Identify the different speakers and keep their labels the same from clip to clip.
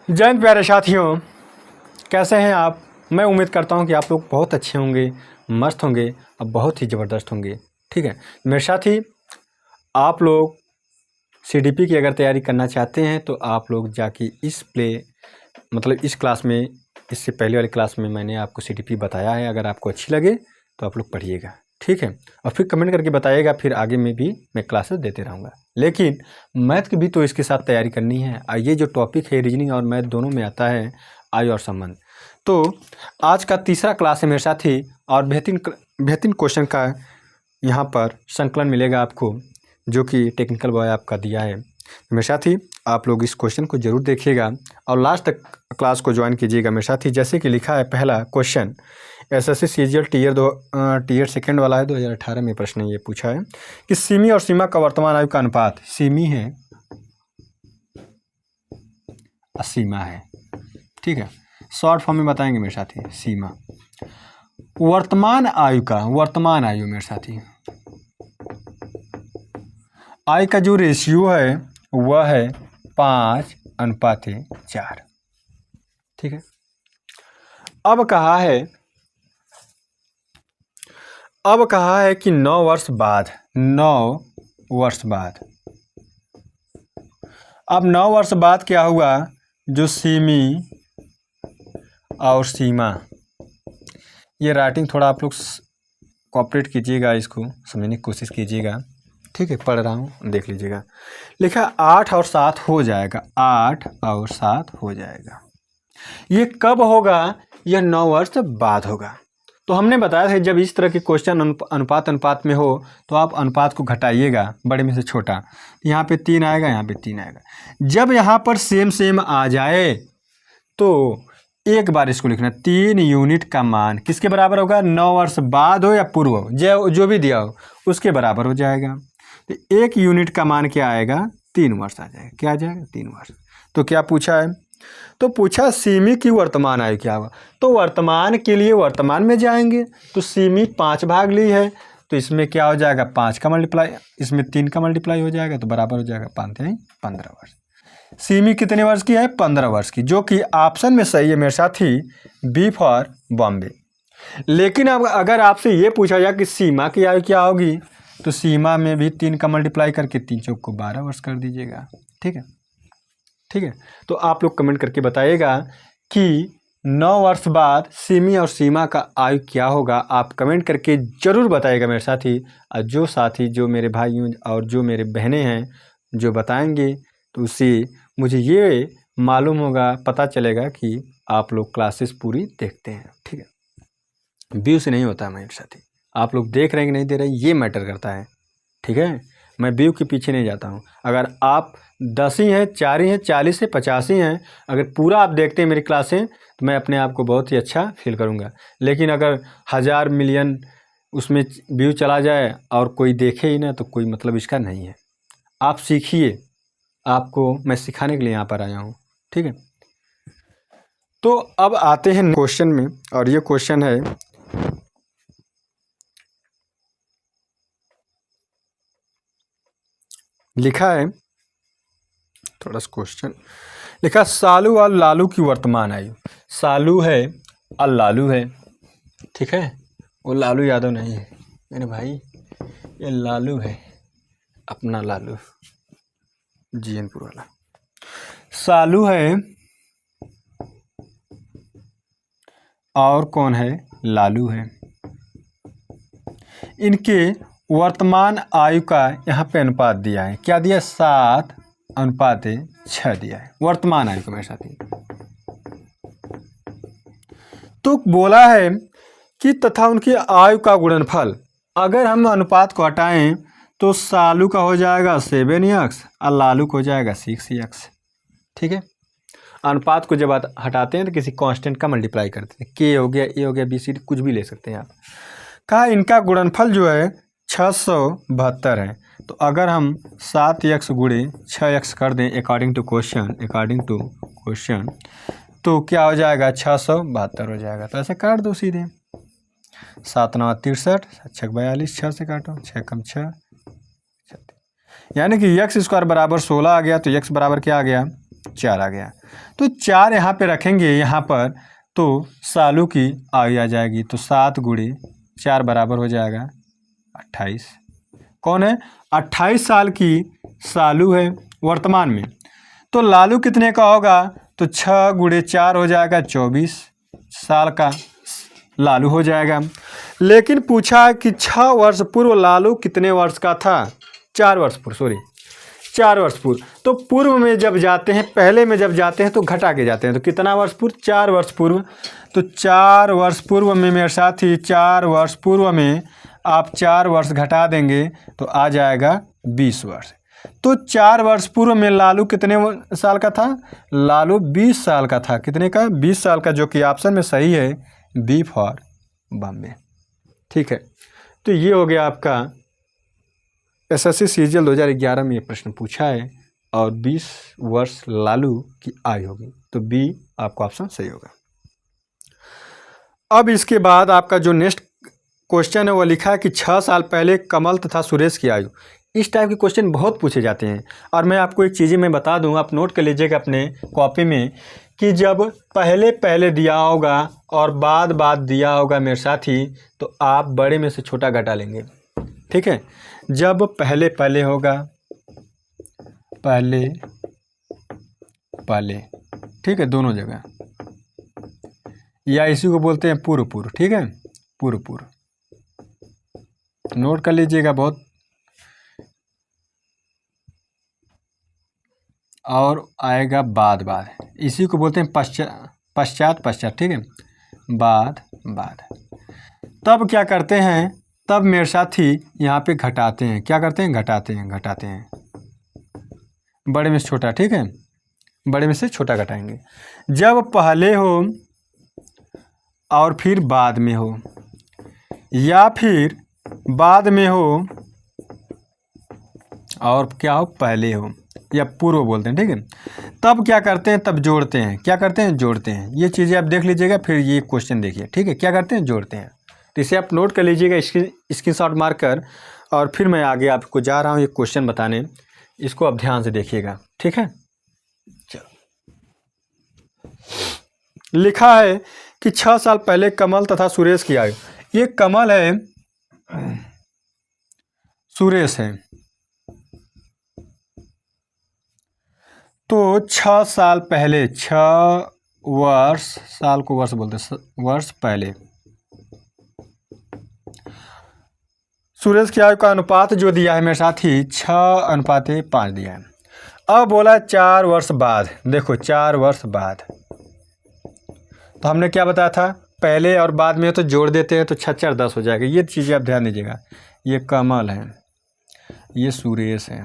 Speaker 1: जय हिंद प्यारे साथियों, कैसे हैं आप। मैं उम्मीद करता हूं कि आप लोग बहुत अच्छे होंगे, मस्त होंगे और बहुत ही ज़बरदस्त होंगे। ठीक है मेरे साथी, आप लोग सीडीपी की अगर तैयारी करना चाहते हैं तो आप लोग जाके इस क्लास में, इससे पहले वाली क्लास में मैंने आपको सीडीपी बताया है। अगर आपको अच्छी लगे तो आप लोग पढ़िएगा, ठीक है। और फिर कमेंट करके बताइएगा, फिर आगे में भी मैं क्लासेस देते रहूँगा। लेकिन मैथ की भी तो इसके साथ तैयारी करनी है। ये जो टॉपिक है रीजनिंग और मैथ दोनों में आता है, आय और संबंध। तो आज का तीसरा क्लास है मेरे साथी, और बेहतरीन क्वेश्चन का यहाँ पर संकलन मिलेगा आपको, जो कि टेक्निकल बॉय आपका दिया है। मेरे साथी, आप लोग इस क्वेश्चन को ज़रूर देखिएगा और लास्ट तक क्लास को ज्वाइन कीजिएगा मेरे साथी। जैसे कि लिखा है पहला question, SSC CGL tier second वाला है, 2018 में प्रश्न ये पूछा है कि सिमी और सीमा का वर्तमान आयु का अनुपात, सिमी है और सीमा है, ठीक है। शॉर्ट फॉर्म में बताएंगे मेरे साथी। सीमा वर्तमान आयु मेरे साथी, आय का जो रेशियो है वह है 5:4, ठीक है। अब कहा है कि 9 वर्ष बाद, अब 9 वर्ष बाद क्या हुआ, जो सिमी और सीमा, ये राइटिंग थोड़ा आप लोग कोऑपरेट कीजिएगा, इसको समझने की कोशिश कीजिएगा, ठीक है। पढ़ रहा हूँ, देख लीजिएगा। लिखा 8 और 7 हो जाएगा, 8 और 7 हो जाएगा। ये कब होगा? यह 9 वर्ष बाद होगा। तो हमने बताया था जब इस तरह के क्वेश्चन अनुपात में हो तो आप अनुपात को घटाइएगा, बड़े में से छोटा। यहाँ पे 3 आएगा, यहाँ पे 3 आएगा। जब यहाँ पर सेम आ जाए तो एक बार इसको लिखना, 3 यूनिट का मान किसके बराबर होगा? 9 वर्ष बाद हो या पूर्व हो, जो भी दिया हो उसके बराबर हो जाएगा। तो 1 यूनिट का मान क्या आएगा? 3 वर्ष आ जाएगा। क्या आ जाएगा? 3 वर्ष। तो क्या पूछा है? तो पूछा सिमी की वर्तमान आयु क्या होगा। तो वर्तमान के लिए वर्तमान में जाएंगे, तो सिमी 5 भाग ली है, तो इसमें क्या हो जाएगा? 5 का मल्टीप्लाई, इसमें 3 का मल्टीप्लाई हो जाएगा, तो बराबर हो जाएगा 15 वर्ष। सिमी कितने वर्ष की है? 15 वर्ष की, जो कि ऑप्शन में सही है मेरे साथी, बी फॉर बॉम्बे। लेकिन अब अगर आपसे ये पूछा जाए कि सीमा की आयु क्या होगी, तो सीमा में भी 3 का मल्टीप्लाई करके 3 चौक को 12 वर्ष कर दीजिएगा, ठीक है। तो आप लोग कमेंट करके बताइएगा कि 9 वर्ष बाद सिमी और सीमा का आयु क्या होगा। आप कमेंट करके ज़रूर बताइएगा मेरे साथी। और जो साथी, जो मेरे भाइयों और जो मेरे बहनें हैं, जो बताएंगे तो उससे मुझे ये मालूम होगा, पता चलेगा कि आप लोग क्लासेस पूरी देखते हैं, ठीक है। व्यू से नहीं होता मेरे साथी, आप लोग देख रहे हैं कि नहीं दे रहे, ये मैटर करता है, ठीक है। मैं व्यू के पीछे नहीं जाता हूँ। अगर आप 10 ही हैं, 4 ही हैं, 40 से 50 ही हैं, अगर पूरा आप देखते हैं मेरी क्लासें, तो मैं अपने आप को बहुत ही अच्छा फील करूँगा। लेकिन अगर 1000 मिलियन उसमें व्यू चला जाए और कोई देखे ही ना, तो कोई मतलब इसका नहीं है। आप सीखिए, आपको मैं सिखाने के लिए यहाँ पर आया हूँ, ठीक है। तो अब आते हैं क्वेश्चन में, और ये क्वेश्चन है, लिखा है थोड़ा सा क्वेश्चन, लिखा सालू और लालू की वर्तमान आयु। सालू है और लालू है, ठीक है। वो लालू यादव नहीं है मेरे भाई, ये लालू है, अपना लालू, जीएनपुर वाला। सालू है और कौन है? लालू है। इनके वर्तमान आयु का यहाँ पे अनुपात दिया है। क्या दिया? 7:6 दिया है वर्तमान आयु को मेरे साथ ही। तो बोला है कि तथा उनकी आयु का गुणनफल, अगर हम अनुपात को हटाएं तो सालू का हो जाएगा 7x और लालू को हो जाएगा 6x, ठीक है। अनुपात को जब आप हटाते हैं तो किसी कांस्टेंट का मल्टीप्लाई करते हैं, के हो गया, ए हो गया, बी सी डी, कुछ भी ले सकते हैं आप। कहा इनका गुणनफल जो है 672 है। तो अगर हम 7x गुणे 6x कर दें अकॉर्डिंग टू क्वेश्चन, तो क्या हो जाएगा? 672 हो जाएगा। तो ऐसे काट दो सीधे, 7×9 63, 6 42, 6 से काटो, 6 कम 6, यानी कि x² बराबर 16 आ गया। तो x बराबर क्या आ गया? 4 आ गया। तो 4 यहाँ पे रखेंगे यहाँ पर, तो सालों की आयु आ जाएगी। तो 7 गुणे 4 बराबर हो जाएगा 28। कौन है? 28 साल की सालू है वर्तमान में। तो लालू कितने का होगा? तो 6 गुणे 4 हो जाएगा 24 साल का लालू हो जाएगा। लेकिन पूछा कि 6 वर्ष पूर्व लालू कितने वर्ष का था? 4 वर्ष पूर्व, सॉरी 4 वर्ष पूर्व। तो पूर्व में जब जाते हैं, पहले में जब जाते हैं तो घटा के जाते हैं। तो कितना वर्ष पूर्व? 4 वर्ष पूर्व। तो 4 वर्ष पूर्व में मेरे साथी, 4 वर्ष पूर्व में आप 4 वर्ष घटा देंगे तो आ जाएगा 20 वर्ष। तो 4 वर्ष पूर्व में लालू कितने साल का था? लालू 20 साल का था। कितने का? 20 साल का, जो कि ऑप्शन में सही है, बी फॉर बॉम्बे। ठीक है, तो ये हो गया आपका एसएससी सीजीएल 2011 में ये प्रश्न पूछा है और 20 वर्ष लालू की आयु होगी। तो बी आपका ऑप्शन सही होगा। अब इसके बाद आपका जो नेक्स्ट क्वेश्चन है वो लिखा है कि 6 साल पहले कमल तथा सुरेश की आयु। इस टाइप के क्वेश्चन बहुत पूछे जाते हैं और मैं आपको एक चीज़ मैं बता दूं, आप नोट कर लीजिएगा अपने कॉपी में कि जब पहले पहले दिया होगा और बाद बाद दिया होगा मेरे साथी, तो आप बड़े में से छोटा घटा लेंगे। ठीक है, जब पहले पहले होगा, पहले पहले, ठीक है, दोनों जगह, या इसी को बोलते हैं पूर्व पूर्व। ठीक है, पूर्व पूर्व, नोट कर लीजिएगा बहुत। और आएगा बाद बाद, इसी को बोलते हैं पश्चात पश्चात। ठीक है, बाद बाद। तब क्या करते हैं? तब मेरे साथी यहाँ पे घटाते हैं। क्या करते हैं? घटाते हैं, घटाते हैं, बड़े में से छोटा। ठीक है, बड़े में से छोटा घटाएंगे। जब पहले हो और फिर बाद में हो, या फिर बाद में हो और क्या हो? पहले हो, या पूर्व बोलते हैं। ठीक है, तब क्या करते हैं? तब जोड़ते हैं। क्या करते हैं? जोड़ते हैं। ये चीज़ें आप देख लीजिएगा, फिर ये क्वेश्चन देखिए। ठीक है, क्या करते हैं? जोड़ते हैं। तो इसे आप नोट कर लीजिएगा स्क्रीनशॉट मारकर, और फिर मैं आगे आपको जा रहा हूँ ये क्वेश्चन बताने। इसको आप ध्यान से देखिएगा। ठीक है, चलो, लिखा है कि 6 साल पहले कमल तथा सुरेश की आयु। ये कमल है, सुरेश है। तो 6 साल पहले, 6 वर्ष, साल को वर्ष बोलते हैं, वर्ष पहले सुरेश की आयु का अनुपात जो दिया है मेरे साथी 6:5 दिया है। अब बोला 4 वर्ष बाद। देखो 4 वर्ष बाद, तो हमने क्या बताया था? पहले और बाद में तो जोड़ देते हैं तो 6 4 10 हो जाएगा। ये चीज़ें आप ध्यान दीजिएगा। ये कमल है, ये सुरेश है।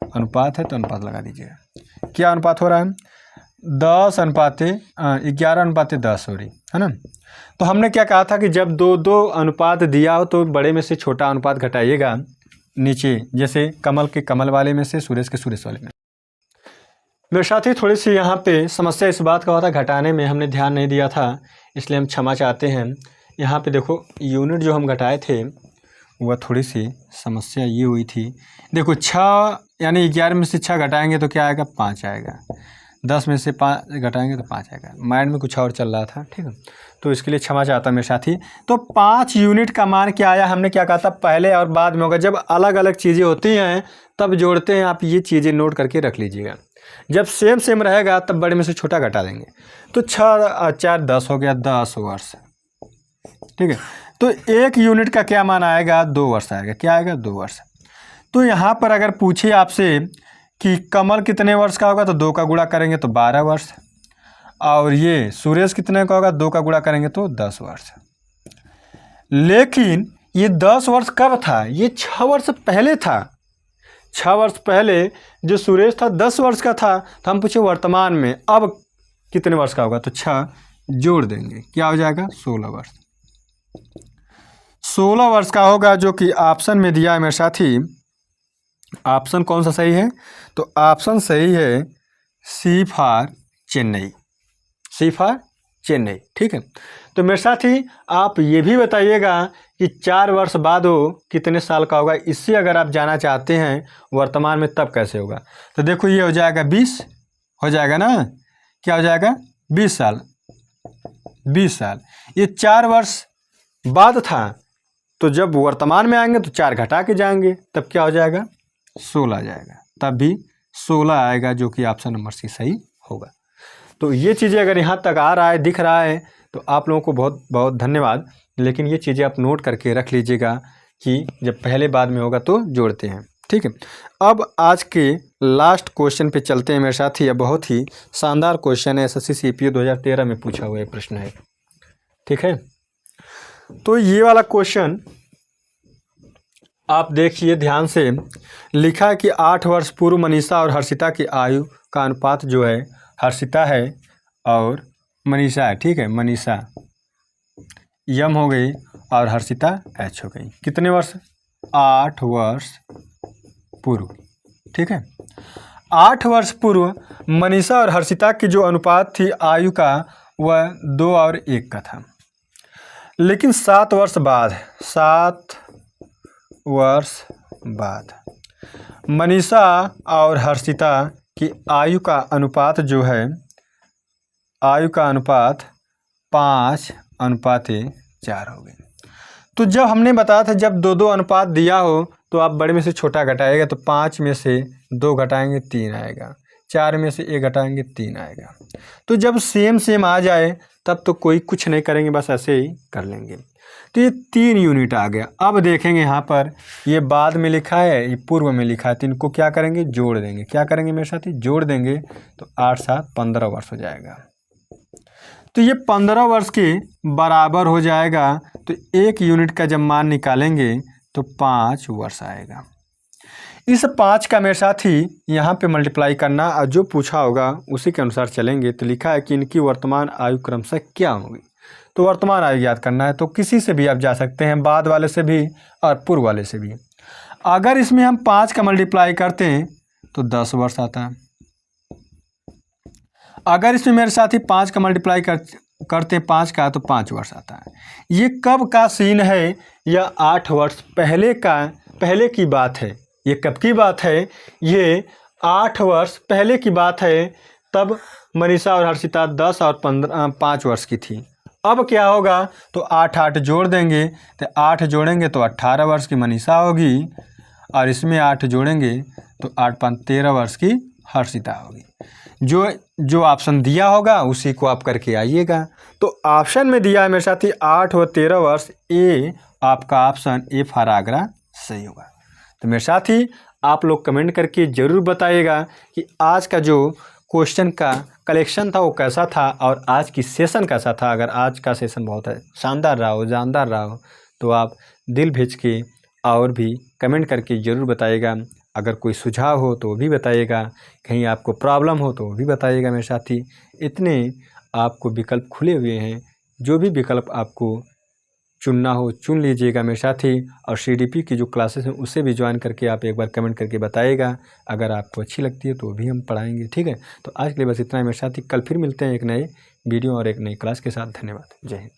Speaker 1: अनुपात है तो अनुपात लगा दीजिएगा। क्या अनुपात हो रहा है? 10:11:10 हो रही है ना। तो हमने क्या कहा था कि जब दो अनुपात दिया हो तो बड़े में से छोटा अनुपात घटाइएगा नीचे, जैसे कमल के कमल वाले में से, सुरेश के सुरेश वाले में। मेरे साथ ही थोड़ी सी यहाँ पे समस्या इस बात का हुआ था, घटाने में हमने ध्यान नहीं दिया था, इसलिए हम क्षमा चाहते हैं। यहाँ पे देखो यूनिट जो हम घटाए थे वह थोड़ी सी समस्या ये हुई थी। देखो 6 यानी 11 में से 6 घटाएंगे तो क्या आएगा? 5 आएगा। 10 में से 5 घटाएंगे तो 5 आएगा। माइंड में कुछ और चल रहा था। ठीक है, तो इसके लिए क्षमा चाहता हूँ मेरे साथी। तो 5 यूनिट का मान क्या आया? हमने क्या कहा था? पहले और बाद में होगा। जब अलग अलग चीज़ें होती हैं तब जोड़ते हैं। आप ये चीज़ें नोट करके रख लीजिएगा। जब सेम सेम रहेगा तब बड़े में से छोटा घटा देंगे। तो 6 और 4 10 हो गया, 10 वर्ष। ठीक है, तो 1 यूनिट का क्या मान आएगा? 2 वर्ष आएगा। क्या आएगा? 2 वर्ष। तो यहाँ पर अगर पूछे आपसे कि कमल कितने वर्ष का होगा, तो 2 का गुणा करेंगे तो 12 वर्ष, और ये सुरेश कितने का होगा? 2 का गुणा करेंगे तो 10 वर्ष। लेकिन ये 10 वर्ष कब था? ये 6 वर्ष पहले था। 6 वर्ष पहले जो सुरेश था 10 वर्ष का था। तो हम पूछे वर्तमान में अब कितने वर्ष का होगा? तो 6 जोड़ देंगे, क्या हो जाएगा? 16 वर्ष। 16 वर्ष का होगा, जो कि ऑप्शन में दिया है मेरे साथी। ऑप्शन कौन सा सही है? तो ऑप्शन सही है C for Chennai. C for Chennai. ठीक है, तो मेरे साथ ही आप ये भी बताइएगा कि 4 वर्ष बाद वो कितने साल का होगा। इससे अगर आप जाना चाहते हैं वर्तमान में तब कैसे होगा, तो देखो ये हो जाएगा 20 हो जाएगा ना, क्या हो जाएगा 20 साल। 20 साल ये 4 वर्ष बाद था, तो जब वर्तमान में आएंगे तो 4 घटा के जाएंगे, तब क्या हो जाएगा 16 आ जाएगा, तब भी 16 आएगा, जो कि ऑप्शन नंबर सी सही होगा। तो ये चीज़ें अगर यहाँ तक आ रहा है, दिख रहा है, तो आप लोगों को बहुत बहुत धन्यवाद। लेकिन ये चीज़ें आप नोट करके रख लीजिएगा कि जब पहले बाद में होगा तो जोड़ते हैं। ठीक है, अब आज के लास्ट क्वेश्चन पे चलते हैं मेरे साथ ही। बहुत ही शानदार क्वेश्चन है, एसएससी सीपीओ 2013 में पूछा हुआ एक प्रश्न है। ठीक है, तो ये वाला क्वेश्चन आप देखिए ध्यान से। लिखा है कि 8 वर्ष पूर्व मनीषा और हर्षिता की आयु का अनुपात जो है, हर्षिता है और मनीषा है। ठीक है, मनीषा यम हो गई और हर्षिता एच हो गई। कितने वर्ष, 8 वर्ष पूर्व। ठीक है, 8 वर्ष पूर्व मनीषा और हर्षिता की जो अनुपात थी आयु का, वह 2 और 1 का था। लेकिन 7 वर्ष बाद मनीषा और हर्षिता की आयु का अनुपात जो है, आयु का अनुपात 5:4 हो गई। तो जब हमने बताया था जब 2-2 अनुपात दिया हो तो आप बड़े में से छोटा घटाएगा, तो 5 में से 2 घटाएंगे 3 आएगा, 4 में से 1 घटाएंगे 3 आएगा। तो जब सेम आ जाए तब तो कोई कुछ नहीं करेंगे, बस ऐसे ही कर लेंगे। तो ये 3 यूनिट आ गया। अब देखेंगे यहाँ पर ये बाद में लिखा है, ये पूर्व में लिखा है, तो इनको क्या करेंगे, जोड़ देंगे। क्या करेंगे मेरे साथ ही, जोड़ देंगे, तो 8 7 15 वर्ष हो जाएगा। तो ये 15 वर्ष के बराबर हो जाएगा। तो 1 यूनिट का जब मान निकालेंगे तो 5 वर्ष आएगा। इस 5 का मेरे साथ ही यहाँ पे मल्टीप्लाई करना और जो पूछा होगा उसी के अनुसार चलेंगे। तो लिखा है कि इनकी वर्तमान आयु क्रमशः क्या होगी। तो वर्तमान आयु याद करना है, तो किसी से भी आप जा सकते हैं, बाद वाले से भी और पूर्व वाले से भी। अगर इसमें हम 5 का मल्टीप्लाई करते हैं तो 10 वर्ष आता है। अगर इसमें मेरे साथ ही 5 का मल्टीप्लाई करते हैं 5 का, तो 5 वर्ष आता है। ये कब का सीन है, यह 8 वर्ष पहले की बात है। ये कब की बात है, ये 8 वर्ष पहले की बात है। तब मनीषा और हर्षिता 10 और 5 वर्ष की थी। अब क्या होगा, तो 8 जोड़ देंगे, तो 8 जोड़ेंगे तो 18 वर्ष की मनीषा होगी, और इसमें 8 जोड़ेंगे तो 8 5 13 वर्ष की हर्षिता होगी। जो ऑप्शन दिया होगा उसी को आप करके आइएगा। तो ऑप्शन में दिया है मेरे साथी 8 व 13 वर्ष, ए आपका ऑप्शन ए फॉर आगरा सही होगा। तो मेरे साथी आप लोग कमेंट करके ज़रूर बताइएगा कि आज का जो क्वेश्चन का कलेक्शन था वो कैसा था और आज की सेशन कैसा था। अगर आज का सेशन बहुत शानदार रहा हो, जानदार रहा हो, तो आप दिल भेज के और भी कमेंट करके ज़रूर बताइएगा। अगर कोई सुझाव हो तो वो भी बताइएगा, कहीं आपको प्रॉब्लम हो तो वो भी बताइएगा मेरे साथी। इतने आपको विकल्प खुले हुए हैं, जो भी विकल्प आपको चुनना हो चुन लीजिएगा मेरे साथी। और सीडीपी की जो क्लासेस हैं उसे भी ज्वाइन करके आप एक बार कमेंट करके बताइएगा। अगर आपको अच्छी लगती है तो भी हम पढ़ाएंगे। ठीक है, तो आज के लिए बस इतना है मेरे साथी। कल फिर मिलते हैं एक नए वीडियो और एक नई क्लास के साथ। धन्यवाद, जय हिंद।